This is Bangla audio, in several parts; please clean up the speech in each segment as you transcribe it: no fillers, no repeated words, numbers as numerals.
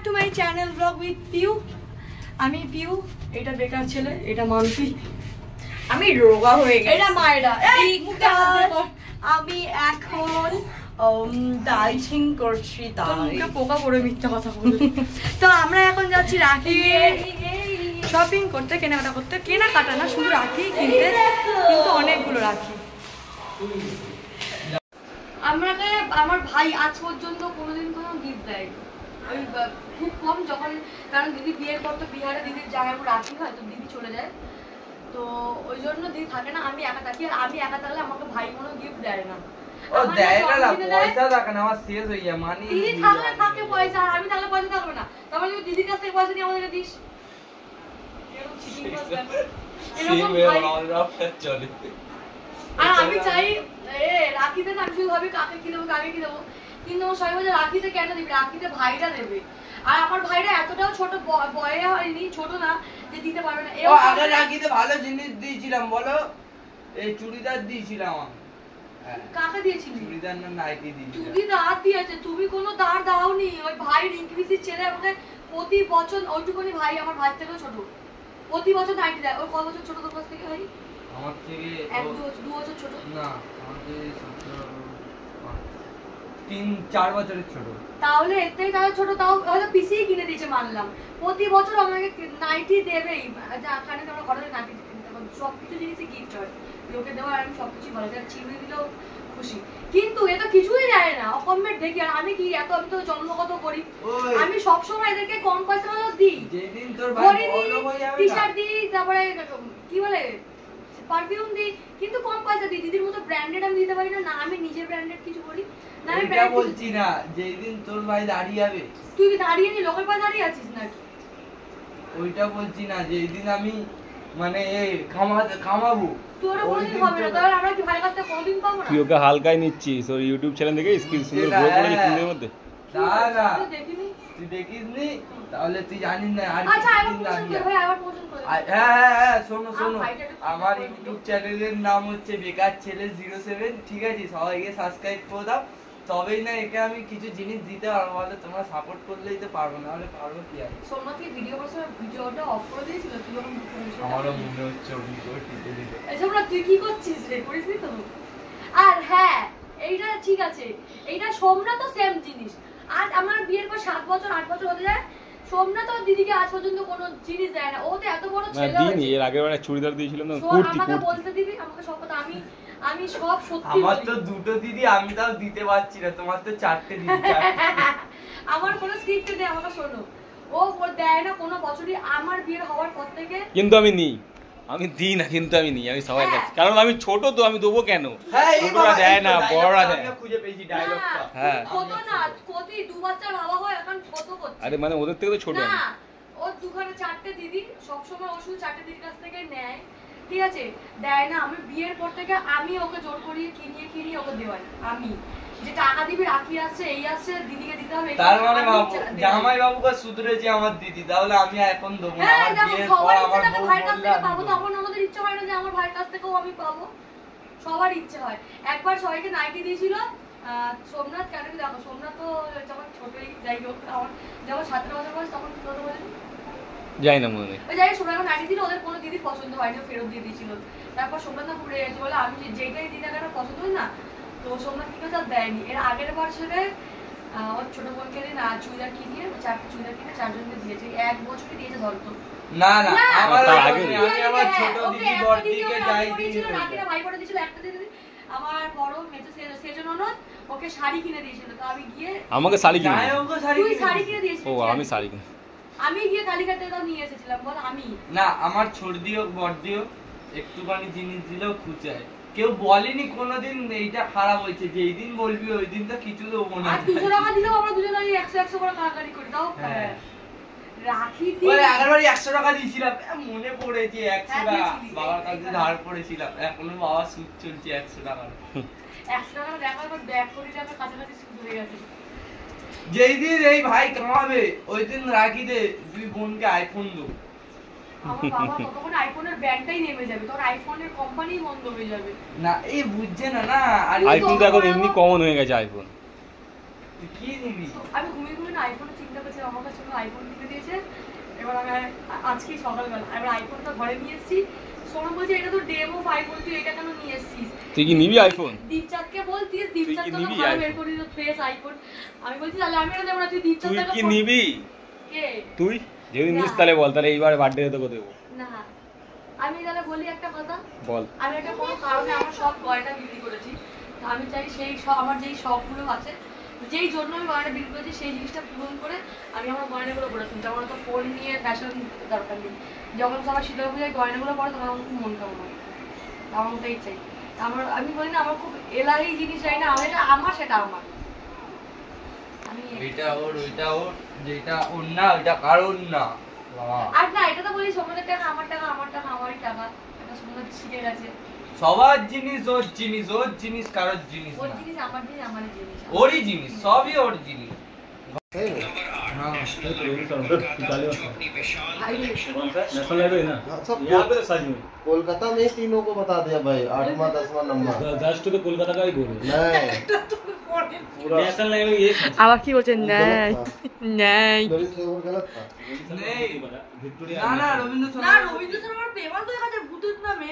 Two my channel blog with Piu. আমি পিউ, এটা বেকার ছেলে, এটা মানসি, আমি রোগা হয়ে গেছি, এটা মায়েরা। আমি এখন ডাইটিং করছি, তাই পোকা পড়ে মিথ্যা কথা বলি। তো আমরা এখন যাচ্ছি রাখি শপিং করতে, কেনাকাটা করতে। কেনাকাটা না, শুধু রাখি কিনতে, কিন্তু অনেকগুলো রাখি। আমাকে আমার ভাই আজ পর্যন্ত কোনোদিন কোনো গিফট দেয়নি, ওই খুব কম, যখন কারণ দিদি বিয়ের পর তো বিহারে দিদির জায়গা রাখি হয়, তো দিদি চলে যায়, তো ওই জন্য দিদি থাকে না, আমি একা থাকি। আর আমি একা থাকলে আমাকে ভাই কোনো গিফট দেয় না। ও দেয় না, পয়সা থাকে না, আমার শেষ হয়ে যায়। মানে দিদি থাকলে থাকে পয়সা, আর আমি থাকলে পয়সা থাকবে না। তারপরে তুই দিদির কাছ থেকে পয়সা নিয়ে আমাদেরকে দিস, আর আমি চাই রাখিতে না, আমি শুধু ভাবি কাকে কি দেবো কাকে কি দেবো, কিন্তু আমার সবাই বলে রাখিতে কেন দিবি, রাখিতে ভাইরা দেবে। আর আমার ভাইরা এতটাও ছোট বয়ে হয়নি, ছোট না যে দিতে পারবে না। আগে রাখিতে ভালো জিনিস দিয়েছিলাম, বলো এই চুড়িদার দিয়েছিলাম। কাকে দিয়েছিলি? চুড়িদার না নাইটি দিয়েছিলাম। তুমি দাঁড় দিয়েছে, তুমি কোনো দাঁড় দাওনি। ওই ভাই রিঙ্কিসির ছেলে আমাকে প্রতি বছর, ওইটুকুনি ভাই আমার ভাই থেকেও ছোট, প্রতি বছর নাইটি দেয়। ওর কত বছর ছোট তোর কাছ থেকে ভাই? আমার থেকে 2 বছর ছোট না, আমাকে 3-4 বছরের ছোট। তাহলে এর থেকে তাহলে ছোট, তাও হয়তো পিসিই কিনে দিয়েছে মানলাম। প্রতি বছর আমাকে নাইটি দেবেই, যেখানে তোমরা ঘরে নাইটি সবকিছু জিনিসই গিফট হয় লোকে দেওয়া, আর আমি সবকিছুই ভালো চাই, চিংড়ি দিলেও খুশি। কিন্তু এ তো কিছুই দেয় না, অকমেট দেখি। আর আমি কি এত, আমি তো জন্মগত করি, আমি সবসময় এদেরকে কম পয়সা গুলো দিই, যেদিন তোর ভাই বড় হয়ে যাবে, টি-শার্ট দিই, তারপরে কি বলে পারফিউম দিই, কিন্তু কম পয়সা দিই। দিদির মতো ব্র্যান্ডেড আমি দিতে পারি না, না আমি নিজে ব্র্যান্ডেড কিছু করি না। আমি এটা বলছি না, যেদিন তোর ভাই দাঁড়িয়ে যাবে। তুই কি দাঁড়িয়ে নি, লোকের পায়ে দাঁড়িয়ে আছিস নাকি? ওইটা বলছি না, যেদিন আমি মানে কামাবো, তোর কোনদিন হবে না। তাহলে আমরা কি ভাইয়ের কাছ থেকে কোনদিন পাবো না? তুই ওকে হালকাই নিচ্ছিস, ওর ইউটিউব চ্যানেল থেকে স্কিল সুন্দর গ্রো করে দিনের মধ্যে। না দেখিনি, তুই দেখিসনি, তাহলে তুই জানিস না। আর আচ্ছা আবার পছন্দ করে ভাই, আবার পছন্দ করে। হ্যাঁ শোনো, আমার ইউটিউব চ্যানেলের নাম হচ্ছে বেকার ছেলে 07, ঠিক আছে? সবাইকে সাবস্ক্রাইব করে দাও, তবেই না একে আমি কিছু জিনিস দিতে পারবো। বলে তোমরা সাপোর্ট করলেই তো পারবো, না হলে পারবো কি আর। সোমনাথ কি ভিডিও করছে, ভিডিওটা অফ করে দিয়েছিল তুই যখন করেছিস? আমারও মনে হচ্ছে ওই ভিডিও টিপে দিতে। সোমনাথ তুই কি করছিস রে, করিসনি তো? আর হ্যাঁ, এইটা ঠিক আছে, এইটা সোমনাথ তো সেম জিনিস। আজ আমার বিয়ের পর 7 বছর 8 বছর হতে যায়, সোমনাথ তো দিদিকে আজ পর্যন্ত কোনো জিনিস দেয় না। ও তো এত বড় ছেলে দিইনি, এর আগের বারে চুড়িদার দিয়েছিলাম না, কুর্তি। আমাকে বলতে দিবি, আমাকে সব কথা আমি সব সত্যি। আমার তো 2টো দিদি, আমি তাও দিতে পারছি না, তোমার তো 4টে দিদি। আমার কোনো স্ক্রিপ্ট নেই, আমাকে শোনো, ও দেয় না কোনো বছরই। আমার বিয়ের হওয়ার পর থেকে কিন্তু আমি নিই, আমি দিই না, কিন্তু আমি নিই, আমি সবাই কাছে, কারণ আমি ছোট তো, আমি দেবো কেন? ছোটরা দেয় না, বড়রা দেয়। খুঁজে পেয়েছি ডায়লগটা। হ্যাঁ, কত না কতই 2 বাচ্চার বাবা হয়, এখন কত করছে। আরে মানে ওদের থেকে তো ছোট আমি। না, ও দুখানে 4টে দিদি, সব সময় ও শুধু 4টে দিদির কাছ থেকে নেয়, ঠিক আছে? দেয় না। আমি বিয়ের পর থেকে আমি ওকে জোর করিয়ে কিনিয়ে ওকে দেওয়াই। আমি যে টাকা দিবি, রাখি আসছে, এই আসছে, দিদিকে দিতে হবে। তার মানে জামাই বাবুকে শুধরেছে আমার দিদি, তাহলে আমি এখন দেবো না। হ্যাঁ, আমার বিয়ের সবার পর ইচ্ছা আমার থাকে বউ ভাইয়ের কাছ বললে থেকে পাবো, তো আমার ননদের ইচ্ছা হয় না যে আমার ভাইয়ের কাছ থেকেও আমি পাবো? সবার ইচ্ছে হয়। একবার সবাইকে নাইটি দিয়েছিল সোমনাথ। কেন দেখো, সোমনাথ তো যখন ছোটই, যাই হোক, আমার যখন 17 বছর বয়স, তখন কি কথা বলেন যাই না মনে নেই। ওই যাই সোমনাথ নাইটি দিল, ওদের কোনো দিদির পছন্দ হয়নি, ফেরত দিয়ে দিয়েছিল। তারপর সোমনাথ না ঘুরে গেছে, বলে আমি যেটাই দিদি কেন পছন্দ হয় না, তো সোমনাথ কি করে দেয়নি। এর আগের বছরে ওর ছোট বোনকে না চুড়িদার কিনিয়ে 4টে চুড়িদার কিনে 4জনকে দিয়েছে। 1 বছরই দিয়েছে ধরতো। না আমার আগে আমি আমার ছোট দিদি বড়দিকে যাই দিয়েছিল, রাখিরা ভাই পড়ে দিয়েছিল। একটা দিদি আমার বড় মেজো সেজন ননদ ওকে শাড়ি কিনে দিয়েছিল, তো আমি গিয়ে আমাকে শাড়ি কিনে, তুই শাড়ি কিনে দিয়েছিস? ও আমি শাড়ি কিনে, আমি গিয়ে কালীঘাটে দাও নিয়ে এসেছিলাম। বল আমি না, আমার ছোট দিও বড় দিও একটুখানি জিনিস দিলেও খুঁচায়। কেউ বলেনি কোনোদিন এইটা খারাপ হয়েছে, যেই দিন বলবি ওই দিন তো কিছু দেবো না। আর 200 টাকা দিলেও আমরা দুজনে 100 করে কাটাকাটি করি। তাও রাখি দিই। ওই আগেরবারই 100 টাকা দিয়েছিলাম, মনে পড়েছে 100 টাকা বাবার কাছে ধার করেছিলাম, এখনো বাবার সুদ চলছে 100 টাকা। 100 টাকা দেখার পর 1 কোটি টাকার কাছাকাছি সুদ হয়ে গেছে। যেই দিন এই ভাই কামাবে ওই দিন রাখি দে 2 বোনকে আইফোন দেবো। আমার বাবা তখন আইফোনের ব্র্যান্ডটাই নেমে যাবে, তোর আইফোনের কোম্পানি বন্ধ হয়ে যাবে। না এই বুঝছে না। আর আইফোন তো এখন এমনি কমন হয়ে গেছে আইফোন। তুই কি নিবি? আমি ঘুমিয়ে ঘুমিয়ে না আইফোনে চিন্তা করছি, আমার কাছে আইফোন কিনে দিয়েছে। এবার আমি আজকেই সকালবেলা এবার আইফোনটা ঘরে নিয়ে এসেছি। সোনম বলছে এটা তো ডেমো আইফোন, তুই এটা কেন নিয়ে এসেছিস? তুই কি নিবি আইফোন? দীপচাঁদকে বলতিস, দীপচাঁদ তো ঘরে বের করে দিত ফ্রেশ আইফোন। আমি বলছি তাহলে আমি এটা দেব না, তুই দীপচাঁদকে তুই কি নিবি? কে তুই যদি নিস তাহলে বল, তাহলে এইবার বার্থডে তোকে দেবো। না আমি তাহলে বলি একটা কথা বল। আমি একটা কোনো কারণে আমার সব গয়না বিক্রি করেছি। আমি চাই সেই আমার যেই শখগুলো আছে, যেই জন্য আমি গয়না বিক্রি করেছি, সেই জিনিসটা পূরণ করে আমি আমার গয়নাগুলো করে তুলছি। আমার তো ফোন নিয়ে ফ্যাশন দরকার নেই। যখন সবাই শীতল পূজায় গয়নাগুলো পরে তখন আমার খুব মন কেমন হয়, আমার ওটাই চাই। আমি বলি না আমার খুব এলাহি জিনিস চাই না, আমার এটা আমার, সেটা আমার। আমি এটা ওর, ওইটা ওর, যেটা ওর না ওইটা কারণ না। আর না এটা তো বলি সোমনাথের টাকা আমার টাকা, আমার টাকা আমারই টাকা, এটা সোমনাথ শিখে গেছে। সবার জিনিস ওর জিনিস, ওর জিনিস কারোর জিনিস ওর না। জিনিস আমার জিনিস, আমার জিনিস ওরই জিনিস, সবই ওর জিনিস। कोलकाता में तीनों को बता दिया भाई, 8वां 10वां नंबर। जस्ट तो कोलकाता का ही बोलो। नहीं नेशनल लेवल ये আবার কি বলছেন? নেই নেই गलत था। না না রবীন্দ্র না সরোবর, রবীন্দ্র সরোবর প্রেমাল তো এখানে ভূতের নামে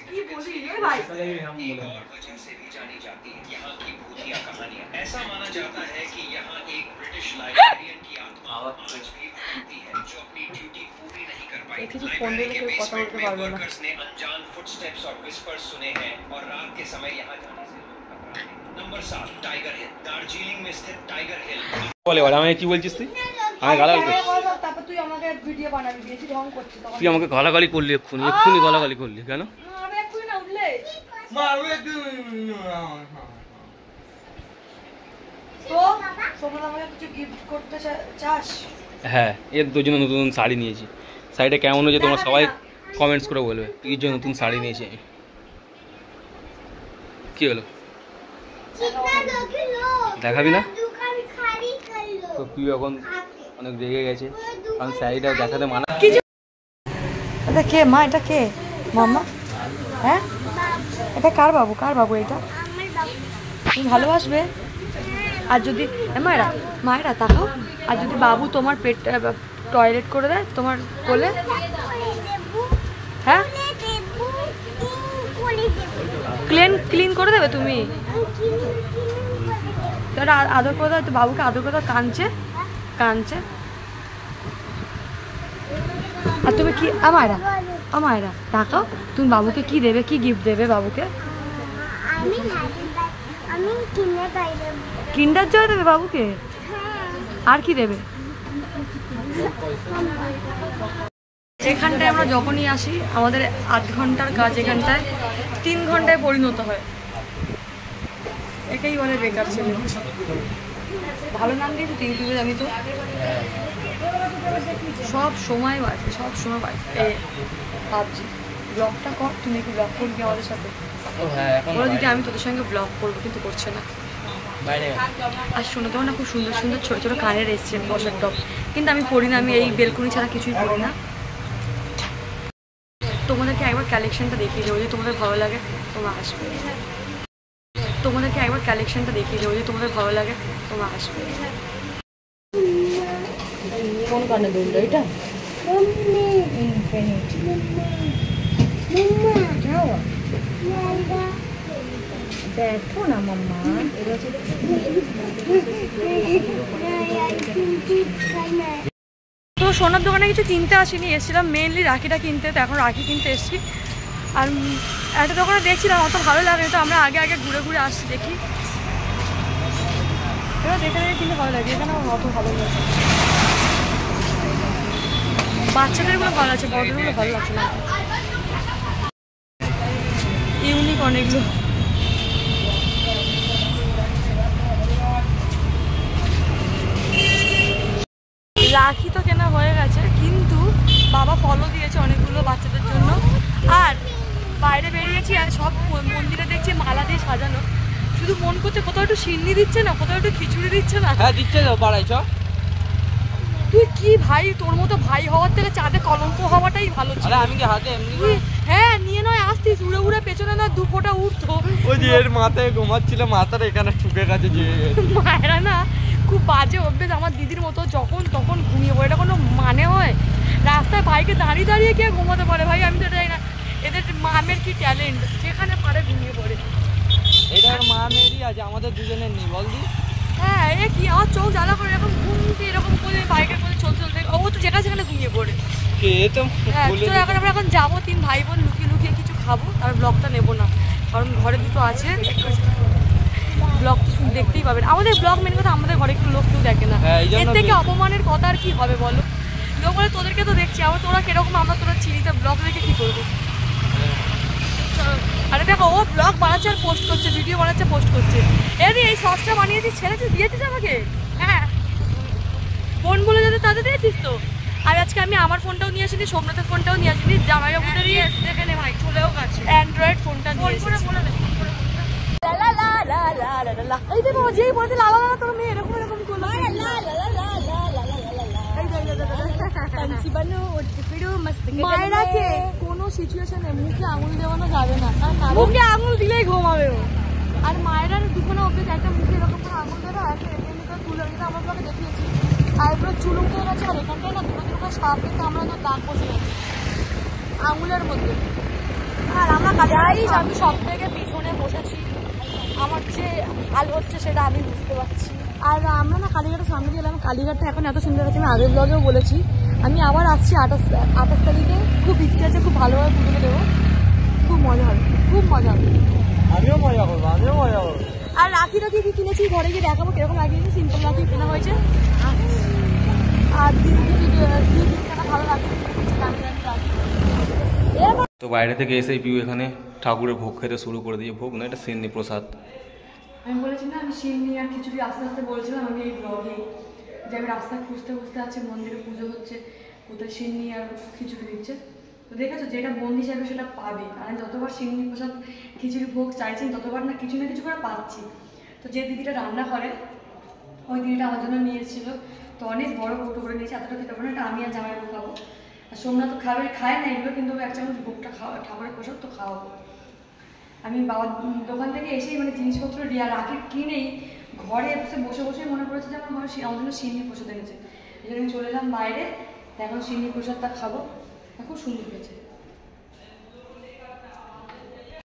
কি বলি রে ভাই। हम बोले वजह से भी जानी जाती है यहाँ की भूतिया कहानियां। ऐसा माना जाता है कि यहाँ एक ब्रिटिश लाइब्रेरियन की आत्मा आज भी घूमती है जो अपनी ड्यूटी पूरी नहीं कर पाई। लाइब्रेरी के बेसमेंट में वर्कर्स ने अनजान फुटस्टेप्स और विस्पर्स सुने हैं और रात के समय यहाँ जाने से लोग घबराते हैं। नंबर 7 टाइगर हिल, दार्जिलिंग में स्थित टाइगर हिल। বলে বলে আমি কি বলছিস তুই? আমি গালাগালি করছি? তারপর তুই আমাকে ভিডিও বানাবি, বেশি ঢং করছিস তখন। তুই আমাকে গালাগালি করলি এক্ষুনি, এক্ষুনি গালাগালি করলি কেন? আমি এক্ষুনি না উঠলে মারবে তুই। তো সোমনাথ আমাকে কিছু গিফট করতে চাস? হ্যাঁ, এর দুজনে নতুন শাড়ি নিয়েছি। শাড়িটা কেমন হয়েছে তোমরা সবাই কমেন্টস করে বলবে। পিউর জন্য নতুন শাড়ি নিয়েছি আমি। কি হলো দেখাবি না? তো পিউ এখন অনেক রেগে গেছে কারণ শাড়িটা দেখাতে মানা। এটা কে মা? এটা কে মাম্মা? হ্যাঁ এটা কার বাবু? কার বাবু এটা? তুমি ভালোবাসবে? আর যদি মায়েরা মায়েরা তাকাও, আর যদি বাবু তোমার পেটটা টয়লেট করে দেয় তোমার কোলে, হ্যাঁ ক্লিন করে দেবে তুমি? তোরা আদর করে দাও তো, বাবুকে আদর করে দাও। কাঁদছে কাঁদছে। আর তুমি কি আমায়রা তাকাও, তুমি বাবুকে কি দেবে, কি গিফট দেবে বাবুকে? কিন্ডার জয় দেবে বাবুকে? আর কি দেবে? এখানটায় আমরা যখনই আসি আমাদের 8 ঘন্টার কাজ এখানটায় 3 ঘন্টায় পরিণত হয়। এটাই বলে বেকার ছেলে। ভালো নাম দিয়েছি তো ইউটিউবে, আমি তো সব সময় বাড়ছে, সব সময় বাড়ছে। ভাবছি ব্লগটা কর, তুমি কি ব্লগ করবি আমাদের সাথে? ওরা দিদি আমি তোদের সঙ্গে ব্লগ করবো, কিন্তু করছে না। আর শোনো তোমার না খুব সুন্দর সুন্দর ছোটো ছোটো কানের এসছে বসার টপ, কিন্তু আমি পড়ি না। আমি এই বেলকুনি ছাড়া কিছুই পড়ি না। তোমাদেরকে একবার কালেকশনটা দেখিয়ে দেবো, যদি তোমাদের ভালো লাগে তোমরা আসবে। তোমাদেরকে একবার কালেকশনটা দেখিয়ে দেবো, যদি তোমাদের ভালো লাগে তোমরা আসবে। কোন কানে দুললো এটা? দেখো না মাম্মা, তো সোনার দোকানে কিছু কিনতে আসিনি, এসেছিলাম মেনলি রাখিটা কিনতে। তো এখন রাখি কিনতে এসেছি। আর একটা দোকানে দেখছিলাম, অত ভালো লাগে তো আমরা আগে আগে ঘুরে ঘুরে আসছি, দেখি এবার দেখে দেখে কিনতে ভালো লাগে। এখানে আমার অত ভালো লাগে, বাচ্চাদেরগুলো ভালো আছে, বড়দেরগুলো ভালো লাগছে না। ইউনিক অনেকগুলো। রাখি তো কেনা হয়ে গেছে, কিন্তু বাবা ফলও দিয়েছে অনেকগুলো বাচ্চাদের জন্য। আর বাইরে বেরিয়েছি আর সব মন্দিরে দেখছি মালা দিয়ে সাজানো। শুধু মন করছে কোথাও একটু সিন্নি দিচ্ছে না, কোথাও একটু খিচুড়ি দিচ্ছে না। হ্যাঁ দিচ্ছে তো, বাড়াই চ। তুই কি ভাই, তোর মতো ভাই হওয়ার থেকে চাঁদে কলঙ্ক হওয়াটাই ভালো ছিল। আমি কি হাতে এমনি? হ্যাঁ নিয়ে নয় আসতিস, উড়ে উড়ে পেছনে না 2 ফোঁটা উঠতো। ওই যে এর মাথায় ঘুমাচ্ছিল, মাথার এখানে ঠুকে গেছে যে মায়েরা না খুব বাজে অভ্যেস আমার দিদির মতো, যখন তখন ঘুমিয়ে পড়ে, এটা কোনো মানে হয়? রাস্তায় বাইকে দাঁড়িয়ে দাঁড়িয়ে কে ঘুমাতে পারে ভাই? আমি তো জানি না এদের মামের কি ট্যালেন্ট, যেখানে পারে ঘুমিয়ে পড়ে। এটা ওর মামেরই আছে, আমাদের দুজনের নেই বল দি। হ্যাঁ এ কি আমার চোখ জ্বালা করে এরকম ঘুমতে এরকম করে বাইকের মধ্যে চলতে চলতে, ও তো যেখানে সেখানে ঘুমিয়ে পড়ে। হ্যাঁ তো এখন আমরা এখন যাবো 3 ভাই বোন লুকিয়ে লুকিয়ে কিছু খাবো, আর ব্লগটা নেবো না কারণ ঘরে দুটো আছে, ব্লগ তো দেখতেই পাবেন। আমাদের ব্লগ মেন কথা আমাদের ঘরে একটু লোক কেউ দেখে না, এর থেকে অপমানের কথা আর কি হবে বলো? লোক বলে তোদেরকে তো দেখছি, আবার তোরা কিরকম, আমরা তোরা চিনিতে ব্লগ দেখে কি করবো? আরে দেখো ও ব্লগ বানাচ্ছে আর পোস্ট করছে, ভিডিও বানাচ্ছে পোস্ট করছে। এই শর্টসটা বানিয়েছিস, ছেড়েছিস, দিয়েছিস আমাকে? হ্যাঁ ফোন বলে যাতে তাদের দিয়েছিস তো। আর আজকে আমি আমার ফোনটাও নিয়ে আসিনি, সোমনাথের ফোনটাও নিয়ে আসিনি, জামাইবাবুদেরই এখানে ভাই চলেও গেছে অ্যান্ড্রয়েড ফোনটা নিয়ে এসেছি। এই দেখো যেই বলছে লালা লালা তোর মেয়ে এরকম এরকম করলো, মায়েরাকে কোনো সিচুয়েশনে মুখে আঙুল দেওয়ানো যাবে না, মুখে আঙুল দিলেই ঘুমাবে ও। আর মায়েরার দুখানে অভ্যেস, একটা মুখে এরকম করে আঙুল দেবে, একটা এমনি করে তুলে, এটা আমার ব্লগে দেখিয়েছি, আর এগুলো চুল উঠে গেছে, আর এখানটায় না দুটো দুটো সাপ কিন্তু আমরা তো দাগ বসে গেছি আঙুলের মধ্যে। আর আমরা কাজে আমি সব থেকে পিছনে বসেছি, আমার যে হাল হচ্ছে সেটা আমি বুঝতে পারছি। আর আমরা না কালীঘাটের সামনে দিয়ে এলাম, কালীঘাটটা এখন এত সুন্দর আছে, আমি আগের ব্লগেও বলেছি। আমি আবার আসছি 28 তারিখে, খুব ইচ্ছে আছে খুব ভালোভাবে পুজোকে দেবো, খুব মজা হবে, খুব মজা হবে। আমিও মজা করবো, আমিও মজা করবো। আর রাখি কি কিনেছি ঘরে গিয়ে দেখাবো কিরকম লাগিয়েছি, সিম্পল রাখি কেনা হয়েছে। আর দিদি কেনা ভালো লাগে, দামি দামি রাখি। তো বাইরে থেকে এসেই পিউ এখানে ঠাকুরের ভোগ খেতে শুরু করে দিয়ে, ভোগ না এটা সিন্নি প্রসাদ। আমি বলেছি না আমি সিন্নি আর খিচুড়ি আস্তে আস্তে বলছিলাম আমি এই ব্লগে, যে আমি রাস্তায় খুঁজতে খুঁজতে আছি, মন্দিরে পুজো হচ্ছে, কোথায় সিন্নি আর খিচুড়ি দিচ্ছে। তো দেখেছো যেটা বন্দি হিসাবে সেটা পাবে। আর আমি যতবার সিন্নি প্রসাদ খিচুড়ি ভোগ চাইছি ততবার না কিছু করে পাচ্ছি। তো যে দিদিটা রান্না করে ওই দিদিটা আমার জন্য নিয়ে এসেছিলো, তো অনেক বড় কৌটো করে নিয়েছি, এতটা খেতে পারবো না, এটা আমি আর জামাইবাবু খাবো। আর সোমনাথ তো খায় না এগুলো, কিন্তু 1 চামচ ভোগটা ঠাকুরের প্রসাদ তো খাওয়াবো। আমি বাবার দোকান থেকে এসেই মানে জিনিসপত্র রাখি কিনেই ঘরে বসে বসেই মনে পড়েছে যে আমার ঘরে আমার জন্য সিন্নি প্রসাদ এনেছে, এই জন্য আমি চলে এলাম বাইরে, এখন সিন্নি প্রসাদটা খাবো, খুব সুন্দর হয়েছে।